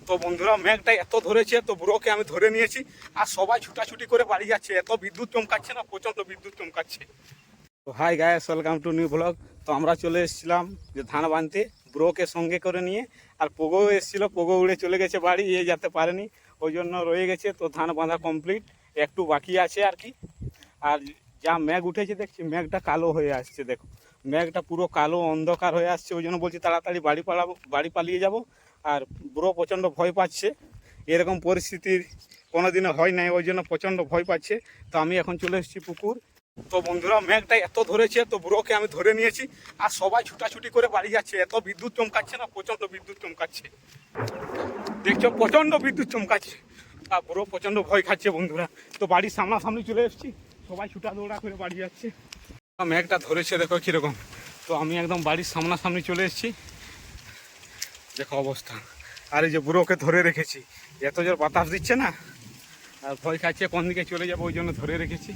তো বন্ধুরা মেঘটা এত ধরেছে, তো বুড়োকে আমি ধরে নিয়েছি আর সবাই ছুটাছুটি করে বাড়ি যাচ্ছে। এত বিদ্যুৎ চমকাচ্ছে না, প্রচণ্ড বিদ্যুৎ চমকাচ্ছে। তো hi guys, welcome to new blog. তো আমরা চলে এসেছিলাম যে ধান বানতে ব্রোকে সঙ্গে করে নিয়ে, আর পোগো এসেছিল, পোগো উড়ে চলে গেছে বাড়ি, যেতে পারেনি, ওই জন্য রয়ে গেছে। তো ধান বাঁধা কমপ্লিট, একটু বাকি আছে আর কি। আর যা মেঘ উঠেছে দেখছি, মেঘটা কালো হয়ে আসছে, দেখো মেঘটা পুরো কালো অন্ধকার হয়ে আসছে। ওই জন্য বলছি তাড়াতাড়ি বাড়ি পালিয়ে যাব। আর ব্রো প্রচণ্ড ভয় পাচ্ছে, এরকম পরিস্থিতির কোনোদিনও হয় নাই, ওই জন্য প্রচণ্ড ভয় পাচ্ছে। তো আমি এখন চলে এসেছি পুকুর। তো বন্ধুরা মেঘটা এত ধরেছে, তো ব্রোকে আমি ধরে নিয়েছি আর সবাই ছুটাছুটি করে বাড়ি যাচ্ছে। এত বিদ্যুৎ চমকাচ্ছে না, প্রচণ্ড বিদ্যুৎ চমকাচ্ছে, দেখছো প্রচণ্ড বিদ্যুৎ চমকাচ্ছে। আর ব্রো প্রচণ্ড ভয় খাচ্ছে বন্ধুরা। তো বাড়ির সামনাসামনি চলে এসেছি, সবাই ছুটা দৌড়া করে বাড়ি যাচ্ছে। মেঘটা ধরেছে দেখো কীরকম। তো আমি একদম বাড়ির সামনাসামনি চলে এসেছি, দেখো অবস্থা। আর এই যে বুড়োকে ধরে রেখেছি, এত জোর বাতাস দিচ্ছে না, আর ভয় খাচ্ছে কোন দিকে চলে যাবো, ওই জন্য ধরে রেখেছি।